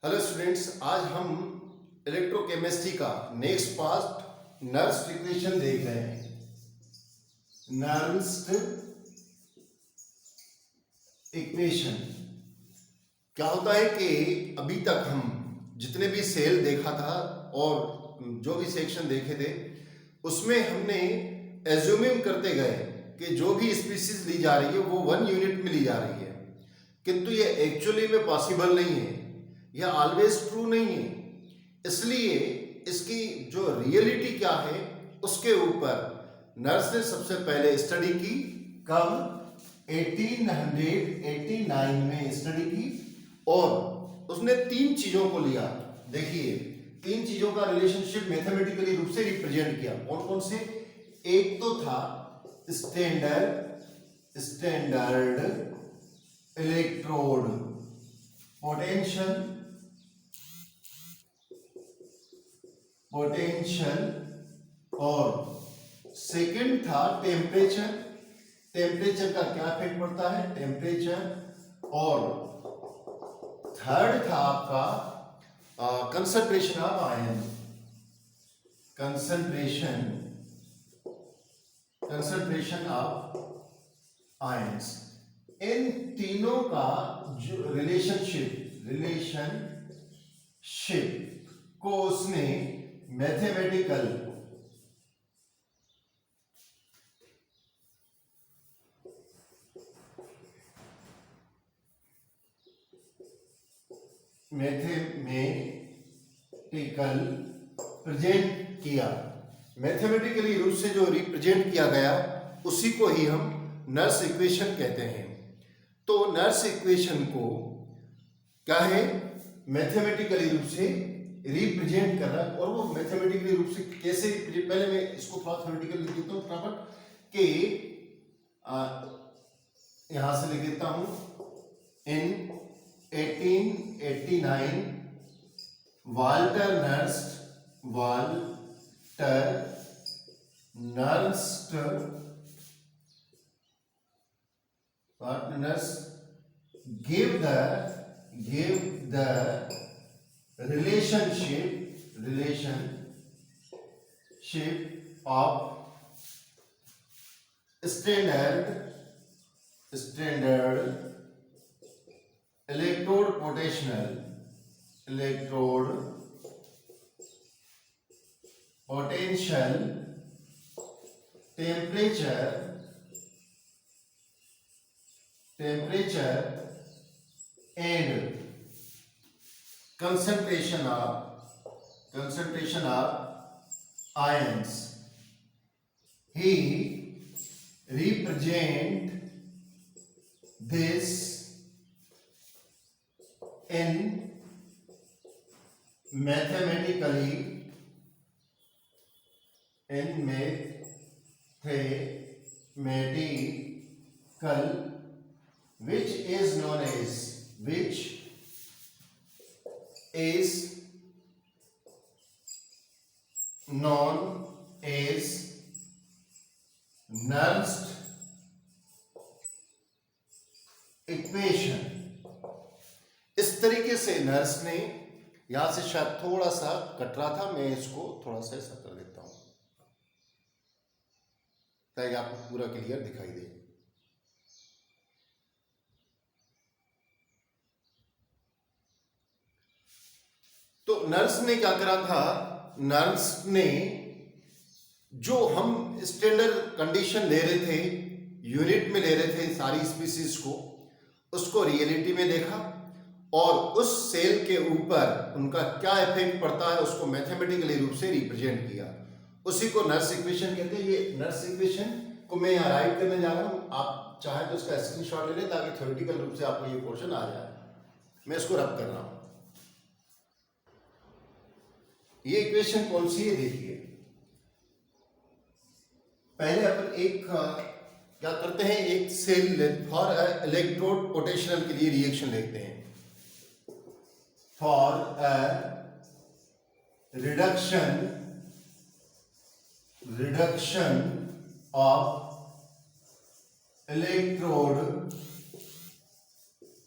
Hello students, आज हम electrochemistry का नेक्स्ट पार्ट नर्स इक्वेशन देख रहे हैं। नर्स इक्वेशन क्या होता है कि अभी तक हम जितने भी सेल देखा था और जो भी सेक्शन देखे थे उसमें हमने एज्यूमिंग करते गए कि जो भी स्पीसीज ली जा रही है वो 1 यूनिट में ली जा रही है, किंतु ये एक्चुअली में पॉसिबल नहीं है, यह ऑलवेज ट्रू नहीं है। इसलिए इसकी जो रियलिटी क्या है उसके ऊपर नर्स ने सबसे पहले स्टडी की। कब? 1889 में स्टडी की और उसने 3 चीजों को लिया। देखिए, 3 चीजों का रिलेशनशिप मैथमेटिकली रूप से रिप्रेजेंट किया। कौन कौन से? एक तो था स्टैंडर्ड इलेक्ट्रोड पोटेंशियल और सेकंड था टेम्परेचर का क्या इफेक्ट पड़ता है, टेम्परेचर। और थर्ड था आपका concentration of ion, concentration of ions. इन तीनों का जो रिलेशनशिप को उसने मैथमेटिकल प्रेजेंट किया। मैथमेटिकली रूप से जो रिप्रेजेंट किया गया उसी को ही हम नर्स इक्वेशन कहते हैं। तो नर्स इक्वेशन को क्या है, मैथमेटिकली रूप से रिप्रेजेंट कर रहा है। और वो मैथमेटिकली रूप से कैसे रिप्रेजेंट, पहले मैं इसको थोड़ा थ्योरेटिकल लिख देता हूँ फटाफट कि यहां से लिख देता हूं। इन 1889 Walter nurse give the relationship of standard electrode potential temperature and concentration of ions. He represent this in mathematical which is known as Nernst equation. इस तरीके से नर्स ने, यहां से शायद थोड़ा सा कट रहा था, मैं इसको थोड़ा सा ऐसा कर देता हूं ताकि आपको पूरा क्लियर दिखाई दे। तो नर्स ने क्या करा था, नर्स ने जो हम स्टैंडर्ड कंडीशन ले रहे थे, यूनिट में ले रहे थे सारी स्पीसीज को, उसको रियलिटी में देखा और उस सेल के ऊपर उनका क्या इफेक्ट पड़ता है उसको मैथमेटिकली रूप से रिप्रेजेंट किया। उसी को नर्स इक्वेशन कहते हैं। ये नर्स इक्वेशन को मैं यहाँ राइट करने जा रहा हूँ, आप चाहे तो इसका स्क्रीनशॉट ले लें ताकि थ्योरेटिकल रूप से आपको ये पोर्शन आ जाए। मैं इसको रब कर रहा हूँ। ये इक्वेशन कौन सी है, देखिए। पहले अपन एक क्या करते हैं, एक सेल फॉर इलेक्ट्रोड पोटेंशियल के लिए रिएक्शन लिखते हैं। For reduction of electrode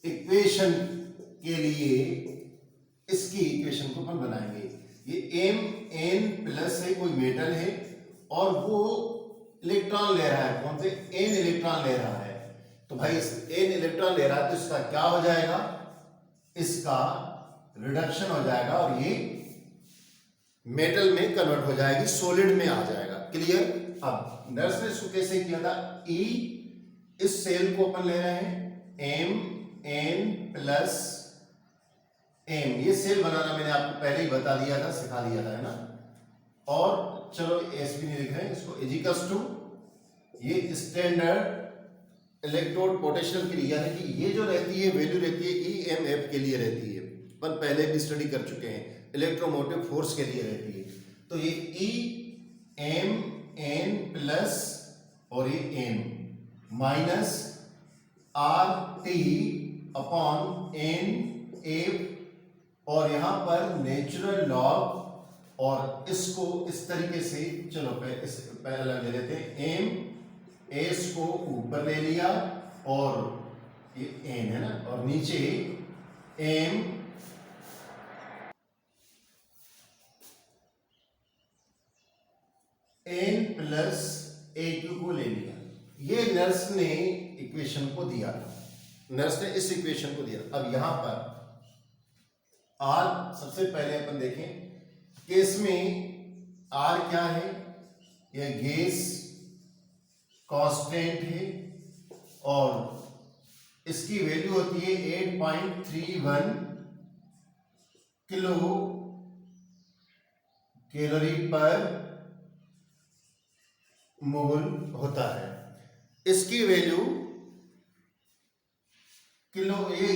equation के लिए इसकी इक्वेशन को अपन बनाएंगे। ये एम एन प्लस है, कोई मेटल है और वो इलेक्ट्रॉन ले रहा है, कौन से एन इलेक्ट्रॉन ले रहा है। तो भाई एन इलेक्ट्रॉन ले रहा है तो इसका क्या हो जाएगा, इसका रिडक्शन हो जाएगा और ये मेटल में कन्वर्ट हो जाएगी, सॉलिड में आ जाएगा। क्लियर। अब नर्स ने इसको कैसे किया था, ई इस सेल को अपन ले रहे हैं एम एन प्लस एम, ये सेल बनाना मैंने आपको पहले ही बता दिया था, सिखा दिया था, है ना। और चलो एस भी नहीं लिख रहे हैं इसको, इजिकल्स टू ये स्टैंडर्ड इलेक्ट्रोड पोटेंशियल के लिए, यानी कि ये जो रहती है वैल्यू रहती है ई एम एफ के लिए रहती है, अपन पहले भी स्टडी कर चुके हैं, इलेक्ट्रोमोटिव फोर्स के लिए रहती है। तो ये ई एम एन प्लस और ये M minus R T upon N F, और यहां पर नेचुरल लॉग, और इसको इस तरीके से, चलो पहले ले लेते हैं, एम एस को ऊपर ले लिया और ये एन है ना, और नीचे M N plus A Q को ले लिया। ये नर्स ने इक्वेशन को दिया था, नर्स ने इस इक्वेशन को दिया। अब यहां पर आर सबसे पहले अपन देखें केस में आर क्या है, यह गैस कांस्टेंट है और इसकी वैल्यू होती है 8.31 किलो कैलोरी पर मोल होता है। इसकी वैल्यू किलो ये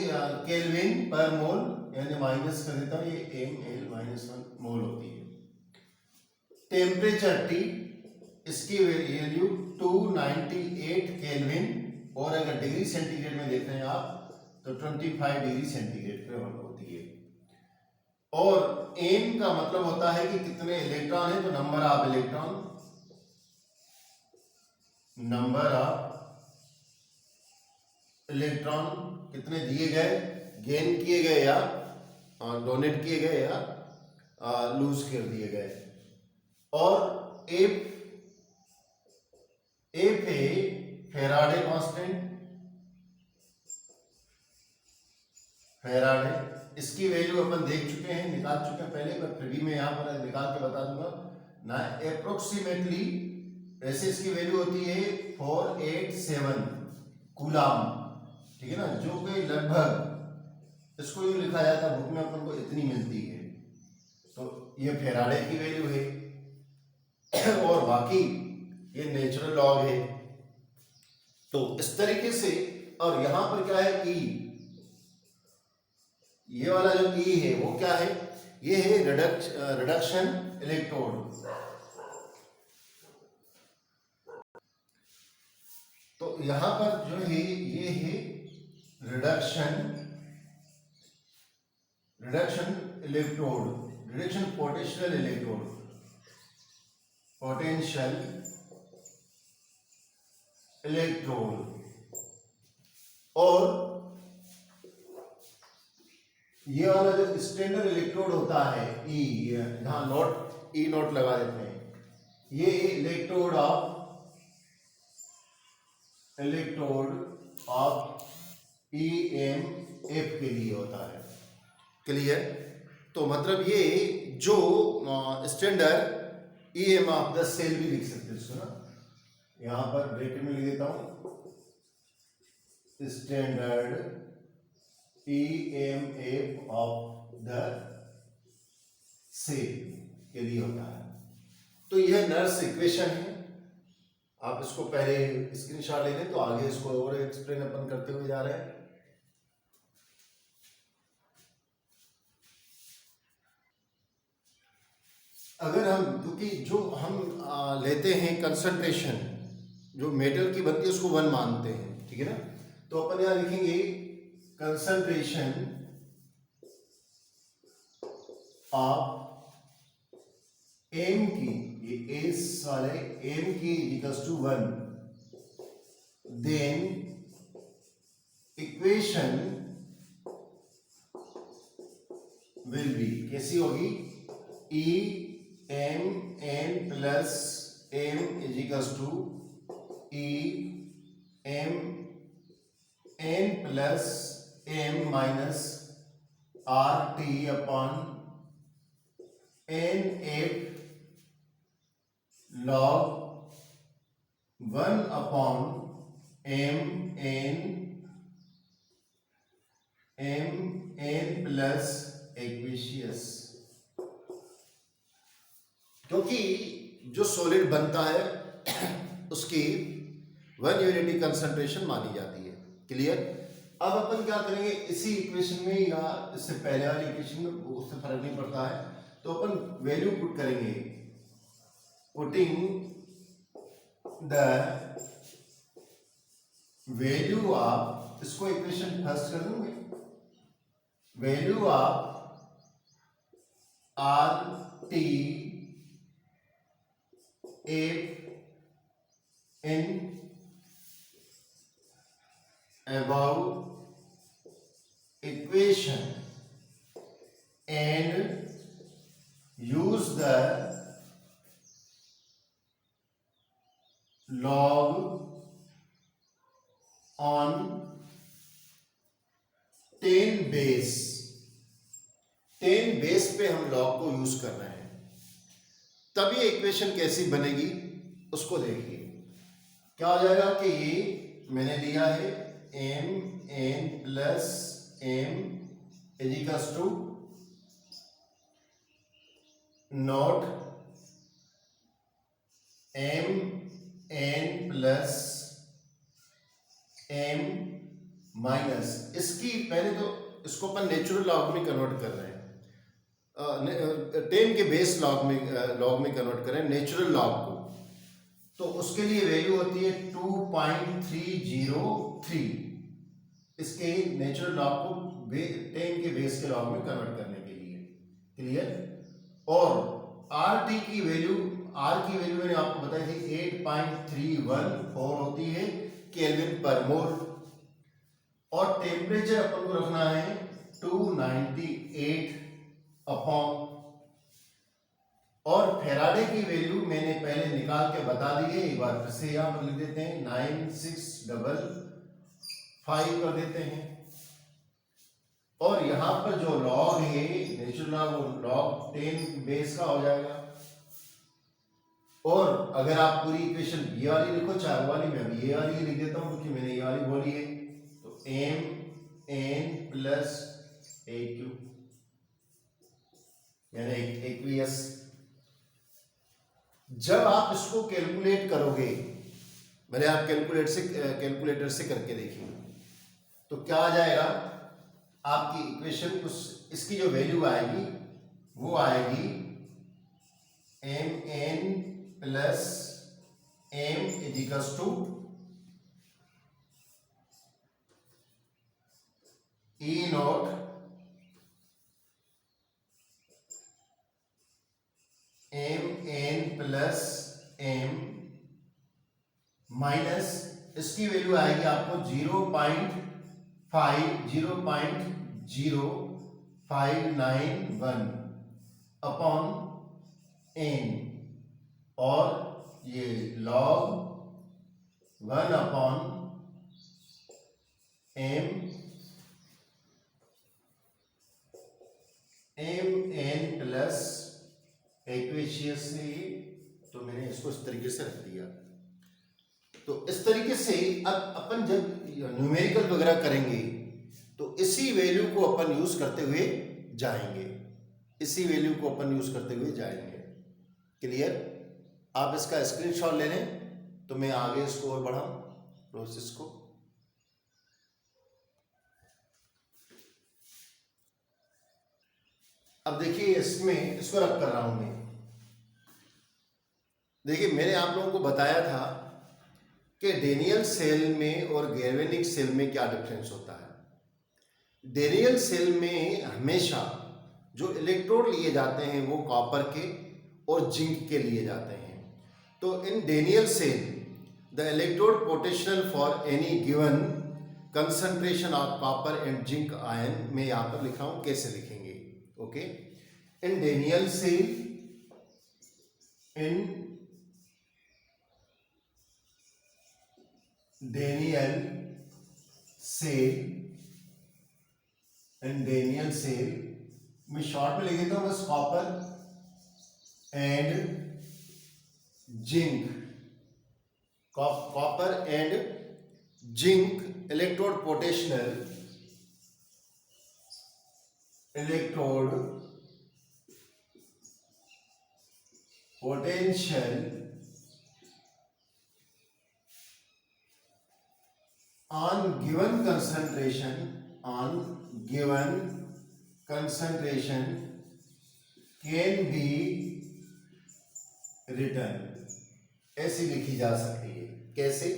केल्विन पर मोल, यानी माइनस कर देता हूं, ये एम एल -1 मोल होती है। टेम्परेचर टी, इसकी वैल्यू 298 केल्विन, और अगर डिग्री सेंटीग्रेड में देख रहे हैं आप तो 25 डिग्री सेंटीग्रेड पे होती है। और एन का मतलब होता है कि कितने इलेक्ट्रॉन है, तो number of electron, number of electron कितने दिए गए, गेन किए गए या डोनेट किए गए या लूज कर दिए गए। और F A Faraday constant, Faraday, इसकी वैल्यू अपन देख चुके हैं, निकाल चुके हैं पहले, पर फिर भी मैं यहां पर निकाल के बता दूंगा ना। अप्रोक्सीमेटली ऐसे इसकी वैल्यू होती है 487 कूलाम, ठीक है ना, जो कि लगभग, इसको यूं लिखा जाता है बुक में अपन को, इतनी मिलती है। तो ये फेराडे की वैल्यू है और बाकी ये नेचुरल लॉग है। तो इस तरीके से, और यहां पर क्या है, ई, ये वाला जो ई है वो क्या है, ये है रिडक्शन इलेक्ट्रोड। तो यहां पर जो है ये है reduction electrode, reduction potential electrode, potential electrode. और ये वाला जो स्टैंडर्ड इलेक्ट्रोड होता है ई, यहां नोट ई नोट लगा देते हैं, ये electrode of E M F के लिए होता है। क्लियर। तो मतलब ये जो standard E M of the cell भी लिख सकते हैं इसको ना, यहां पर ब्रैकेट में लिख देता हूं, standard E M F of the cell के लिए होता है। तो यह नर्स इक्वेशन है, आप इसको पहले स्क्रीनशॉट ले लें, तो आगे इसको और एक्सप्लेन अपन करते हुए जा रहे हैं। अगर हम, क्योंकि जो हम लेते हैं कंसंट्रेशन, जो मेटल की बनती है उसको 1 मानते हैं, ठीक है ना, तो अपन यहां लिखेंगे कंसंट्रेशन ऑफ एम की, ये एस वाले एम की equals to 1, then equation will be कैसी होगी, E M N plus M is equals to E M N plus M minus R T upon N F log 1 upon M N plus aqueous. क्योंकि जो solid बनता है उसकी 1 unity concentration मानी जाती है। क्लियर। अब अपन क्या करेंगे, इसी इक्वेशन में या इससे पहले वाली इक्वेशन में उससे फर्क नहीं पड़ता है, तो अपन वैल्यू पुट करेंगे, पुटिंग द वैल्यू ऑफ, इसको इक्वेशन फर्स्ट कर दूंगे, value of R T F in above equation and use the log on 10 base. 10 base पे हम लॉग को यूज कर रहे हैं, तब ये इक्वेशन कैसी बनेगी उसको देखिए। क्या हो जाएगा कि ये मैंने लिया है M N plus M is equals to not M N plus M minus, इसकी पहले तो इसको अपन नेचुरल लॉग में कन्वर्ट कर रहे हैं, 10 के बेस लॉग में कन्वर्ट कर रहे हैं नेचुरल लॉग को। तो उसके लिए वैल्यू होती है 2.303, इसके नेचुरल लॉग को 10 के बेस के लॉग में कन्वर्ट करने के लिए। क्लियर। और आर टी की वैल्यू, आर की वैल्यू मैंने आपको बताई थी 8.314 होती है केल्विन पर मोल, और टेम्परेचर अपन को रखना है 298 अपॉन, और फेराडे की वैल्यू मैंने पहले निकाल के बता दी है, एक बार फिर से यहां पर लिख देते हैं, 9655 कर देते हैं। और यहां पर जो लॉग है नेचुरल लॉग, वो लॉग 10 बेस का हो जाएगा। और अगर आप पूरी इक्वेशन ये वाली लिखो चाहे वाली, मैं अभी ये वाली लिख देता हूं क्योंकि मैंने ये वाली बोली है, तो M N plus A Q यानी एक्वियस। जब आप इसको कैलकुलेट करोगे, मैंने आप कैलकुलेटर से करके देखिए, तो क्या आ जाएगा आपकी इक्वेशन, इसकी जो वैल्यू आएगी वो आएगी M N plus M is equals to E not M N plus M minus, इसकी वैल्यू आएगी आपको 0.0591 अपॉन एन, और ये log 1 upon M N plus aqueous से, तो मैंने इसको इस तरीके से रख दिया। तो इस तरीके से अब अपन जब न्यूमेरिकल वगैरह करेंगे तो इसी वैल्यू को अपन यूज करते हुए जाएंगे, क्लियर। आप इसका स्क्रीनशॉट ले लें तो मैं आगे इसको और बढ़ाऊं प्रोसेस को। अब देखिए इसमें इसको रख कर रहा हूं मैं। देखिए मैंने आप लोगों को बताया था कि डेनियल सेल में और गैल्वेनिक सेल में क्या डिफरेंस होता है। डेनियल सेल में हमेशा जो इलेक्ट्रोड लिए जाते हैं वो कॉपर के और जिंक के लिए जाते हैं। तो in Daniel cell the electrode potential for any given concentration of copper and zinc ion, में यहाँ पर लिखा हूँ कैसे लिखेंगे। Okay, in Daniel cell, in Daniel cell, in Daniel cell मैं शॉर्ट में लिख देता हूं बस, copper and zinc, copper and zinc electrode potential, electrode potential on given concentration can be written, ऐसी लिखी जा सकती है। कैसे?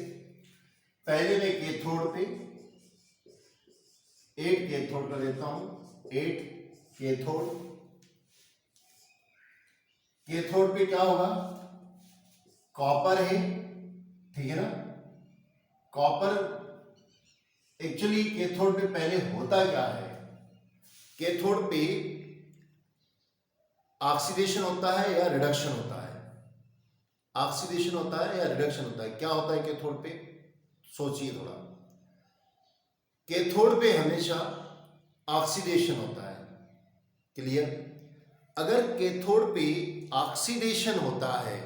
पहले मैं कैथोड पे 8 कैथोड का लेता हूं, 8 कैथोड, कैथोड पे क्या होगा, कॉपर है, ठीक है ना। कॉपर एक्चुअली कैथोड पे पहले होता क्या है, कैथोड पे ऑक्सीडेशन होता है या रिडक्शन होता है, ऑक्सीडेशन होता है या रिडक्शन होता है, क्या होता है कैथोड पे, सोचिए थोड़ा। कैथोड पे हमेशा ऑक्सीडेशन होता है, क्लियर। अगर कैथोड पे ऑक्सीडेशन होता है,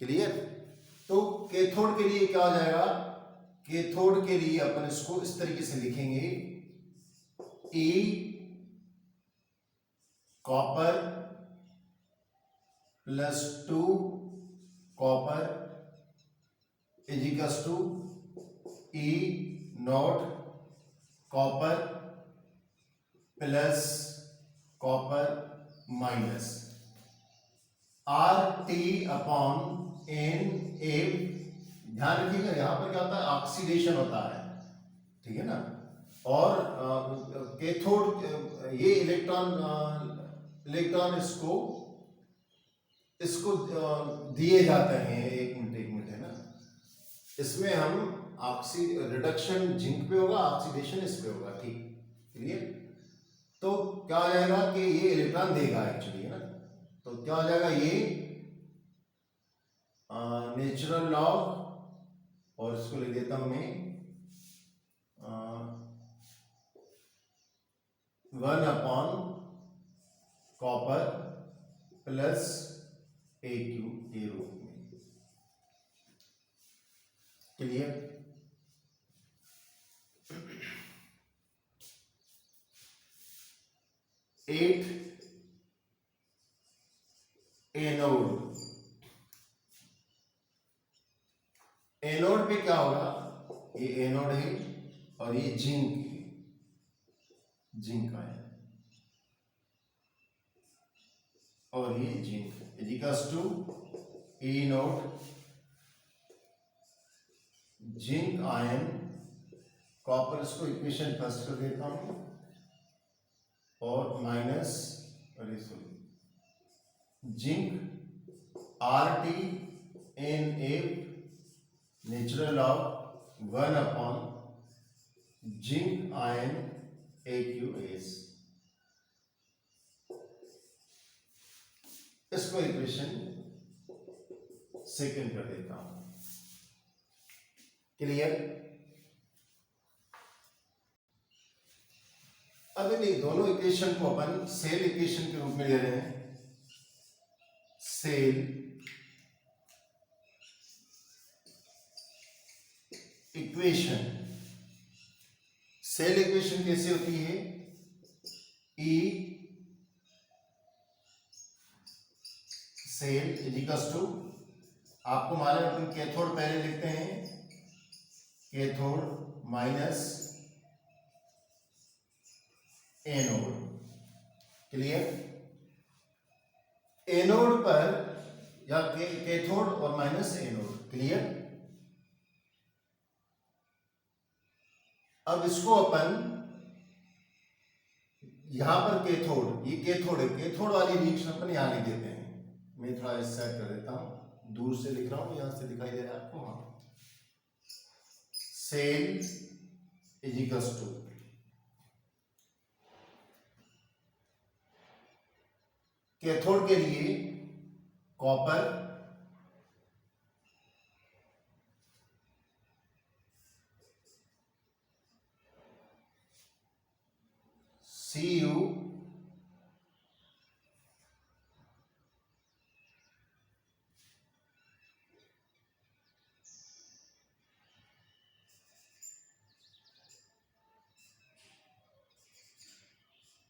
क्लियर, तो कैथोड के लिए क्या हो जाएगा, कैथोड के लिए अपन इसको इस तरीके से लिखेंगे, E copper plus 2 copper is equals to E not copper plus copper minus RT upon Na। ध्यान रखिएगा यहां पर क्या होता है, ऑक्सीडेशन होता है, ठीक है ना। और कैथोड ये इलेक्ट्रॉन इसको दिए जाते हैं, एक मिनट है ना, इसमें हम रिडक्शन जिंक पे होगा, ऑक्सीडेशन इस पे होगा, ठीक, क्लियर। तो क्या हो जाएगा कि ये इलेक्ट्रॉन देगा एक्चुअली, है ना। तो क्या हो जाएगा, ये नेचुरल लॉग, और इसको लिख देता हूं मैं 1 अपॉन कॉपर प्लस AQ के रूप में, क्लियर। एट एनोड, एनोड पे क्या होगा, ये एनोड है और ये जिंक है, जिंक का है, और ये zinc equals to E not zinc ion copper, इसको इक्वेशन फर्स्ट कर देता हूं, और माइनस, अरे sorry, zinc RT Na natural of 1 upon zinc ion AQS, इसको इक्वेशन सेकंड कर देता हूं, क्लियर। अब इन दोनों इक्वेशन को अपन सेल इक्वेशन के रूप में ले रहे हैं, सेल इक्वेशन। सेल इक्वेशन कैसे होती है, E cell is equals to, आपको मालूम है अपन कैथोड पहले लिखते हैं, cathode minus anode, clear. Anode पर या कैथोड और माइनस एनोड, क्लियर। अब इसको अपन यहां पर कैथोड, ये कैथोड है, कैथोड वाली रिएक्शन अपन यहां लिख देते हैं, मैं थोड़ा इस साइड कर देता हूं, दूर से लिख रहा हूं, यहां से दिखाई दे रहा है आपको, हाँ। Cell is equals to cathode के लिए कॉपर Cu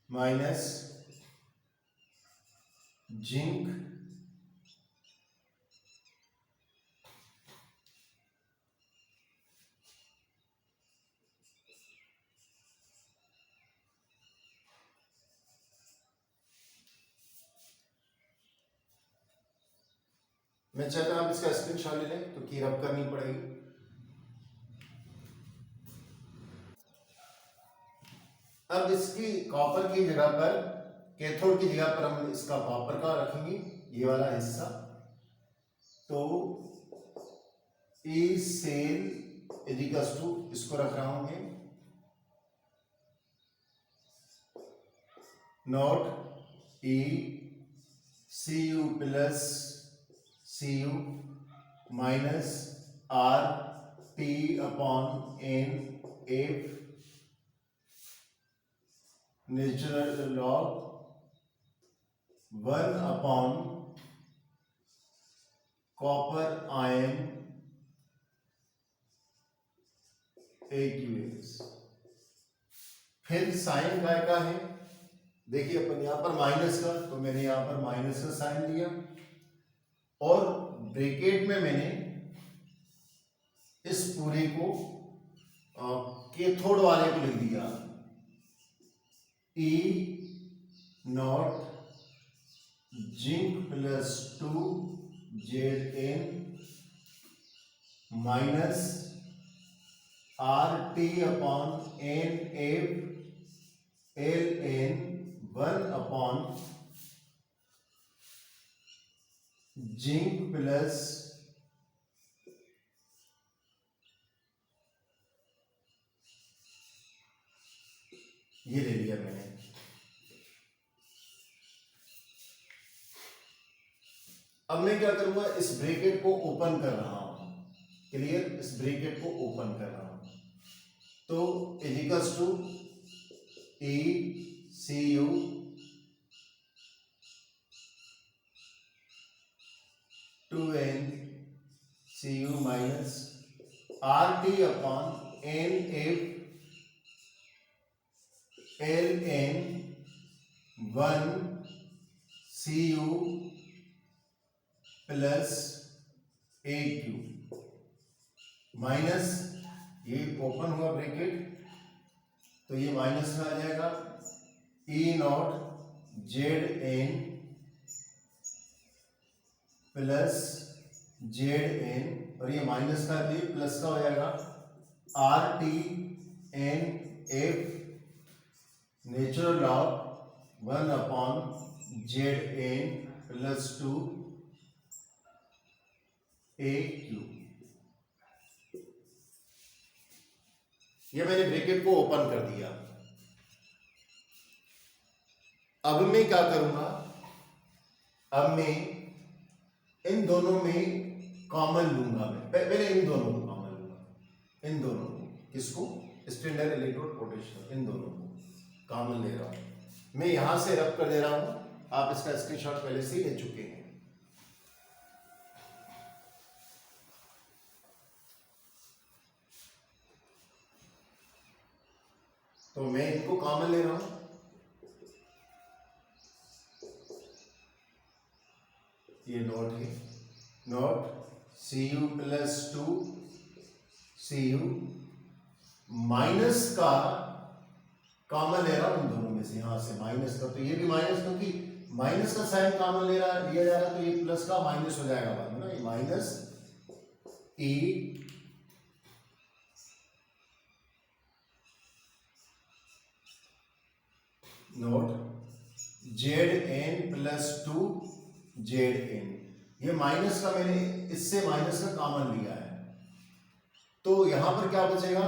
माइनस जिंक मैं चाहता हूं आप इसका स्क्रीनशॉट ले लें तो की रब करनी पड़ेगी। अब इसकी कॉपर की जगह पर, कैथोड की जगह पर हम इसका कॉपर का रखेंगे, ये वाला हिस्सा। तो ई सेल इजिकल्स टू, इसको रख रहा हूं मैं, naught E C U plus C U minus R T upon N F natural log 1 upon copper ion AQS। फिर साइन काय का है, देखिए अपन यहां पर माइनस का, तो मैंने यहां पर माइनस का साइन दिया और ब्रैकेट में मैंने इस पूरे को कैथोड वाले को लिख दिया, E naught zinc plus 2 Zn minus R T upon N F L N 1 upon zinc plus ये ले लिया मैंने। अब मैं क्या करूंगा, इस ब्रैकेट को ओपन कर रहा हूं, क्लियर, इस ब्रैकेट को ओपन कर रहा हूं, तो equals to E C U two N C U minus R T upon N F L N 1 C U plus A Q minus, ये ओपन हुआ ब्रैकेट तो ये माइनस में आ जाएगा, E naught Z N plus Z N, और ये minus का भी प्लस का हो जाएगा, R T N F natural log 1 upon Z N plus 2 A Q. ये मैंने ब्रैकेट को ओपन कर दिया। अब मैं क्या करूंगा, अब मैं इन दोनों में कॉमन लूंगा, मैं पहले इन दोनों को कॉमन लूंगा, इन दोनों को, किसको, स्टैंडर्ड इलेक्ट्रोड पोटेंशियल, इन दोनों को कॉमन ले रहा हूं मैं, यहां से रब कर दे रहा हूं, आप इसका स्क्रीनशॉट पहले से ही ले चुके हैं। तो मैं इनको कॉमन ले रहा हूं, ये नॉट है, naught C U plus 2 C U minus का कॉमन ले रहा हूं इन दोनों में से, यहां से माइनस का, तो ये भी माइनस, क्योंकि माइनस का साइन कॉमन लिया जा रहा है, तो ये प्लस का माइनस हो जाएगा बाद में ना, ये minus E naught Z N plus 2 Z N, ये माइनस का मैंने इससे माइनस का कॉमन लिया है, तो यहां पर क्या बचेगा,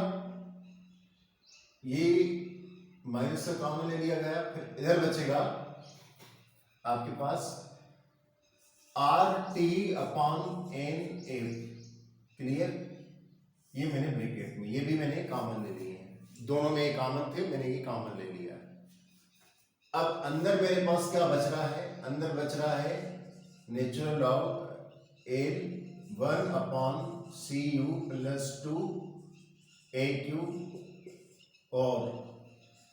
ये माइनस का कॉमन ले लिया गया, फिर इधर बचेगा आपके पास RT/N/F, क्लियर। ये मैंने ब्रैकेट में, ये भी मैंने कॉमन ले लिए हैं, दोनों में ये कॉमन थे, मैंने ये कॉमन ले लिया। अब अंदर मेरे पास क्या बच रहा है, अंदर बच रहा है नेचुरल लॉग L1/CU + 2AQ और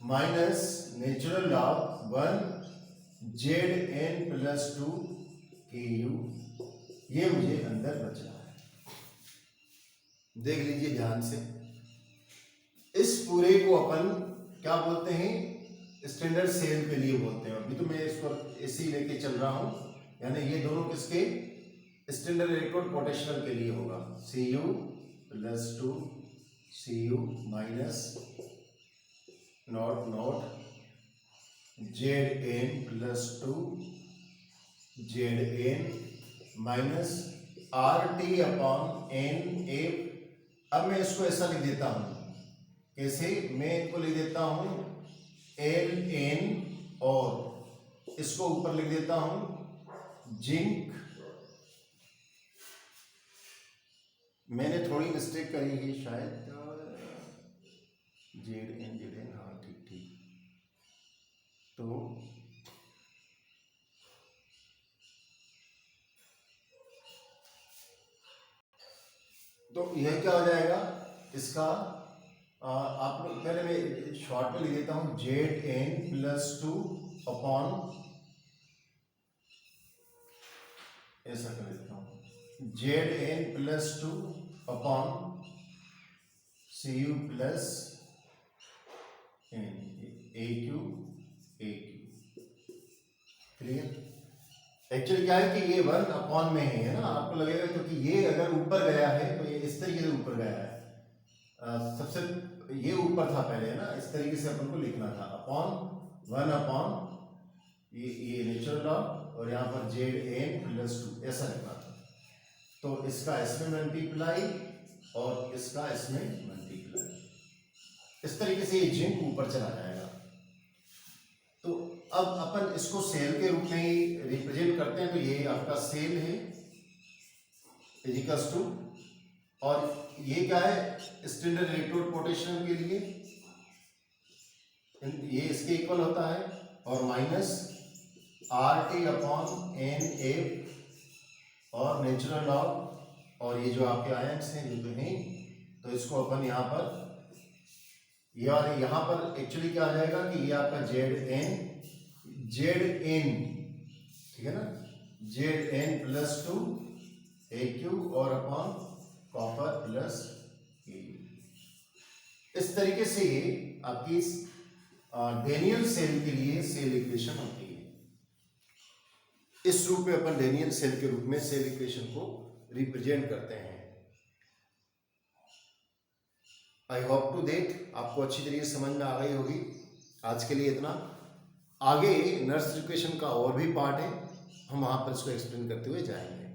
minus natural log 1ZN + 2KU, ये मुझे अंदर बच रहा है। देख लीजिए ध्यान से, इस पूरे को अपन क्या बोलते हैं, स्टैंडर्ड सेल के लिए बोलते हैं। अभी तो मैं इसको ऐसे ही लेके चल रहा हूं, यानी ये दोनों किसके, स्टैंडर्ड इलेक्ट्रोड पोटेंशियल के लिए होगा। Cu + 2Cu minus not Zn + 2Zn minus RT/N/F। अब मैं इसको ऐसा लिख देता हूं, कैसे, मैं इनको लिख देता हूं Ln और इसको ऊपर लिख देता हूं जिंक। मैंने थोड़ी मिस्टेक करी है शायद, Zn, हाँ ठीक। तो यह क्या हो जाएगा इसका, आप लोग पहले मैं शॉर्ट में लिख देता हूं Zn + 2 अपॉन, ऐसा कर देता हूं Zn + 2 upon Cu + AQ, clear. Actually क्या है कि ये 1 में है ना, आपको लगेगा क्योंकि ये अगर ऊपर गया है तो ये इस तरीके से ऊपर गया है, सबसे ये ऊपर था पहले है ना, इस तरीके से अपन को लिखना था, अपॉन 1 ये नेचुरल लॉग और यहाँ पर Zn + 2 ऐसा लिखना था। तो इसका इसमें मल्टीप्लाई और इसका इसमें मल्टीप्लाई, इस तरीके से ये जिंक ऊपर चला जाएगा। तो अब अपन इसको सेल के रूप में ही रिप्रेजेंट करते हैं, तो ये आपका सेल है इजिकल्स टू, और ये क्या है, स्टैंडर्ड इलेक्ट्रोड पोटेंशियल के लिए ये इसके इक्वल होता है, और माइनस RT/N/F और नेचुरल लॉग, और ये जो आपके आयंस हैं जो तो हैं, तो इसको अपन यहाँ पर, ये और यहाँ पर एक्चुअली क्या आ जाएगा कि ये आपका Zn, ठीक है ना, Zn + 2AQ और अपॉन कॉपर + AU। इस तरीके से ये आपकी डेनियल सेल के लिए सेल इक्वेशन होती है। इस रूप में अपन डेनियल सेल के रूप में सेल इक्वेशन को रिप्रेजेंट करते हैं। आई होप टू दैट आपको अच्छी तरीके से समझ में आ गई होगी। आज के लिए इतना, आगे नर्स इक्वेशन का और भी पार्ट है, हम वहाँ पर इसको एक्सप्लेन करते हुए जाएंगे।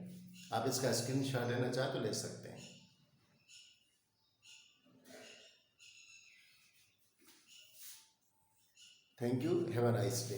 आप इसका स्क्रीनशॉट लेना चाहे तो ले सकते हैं। Thank you, have a nice day.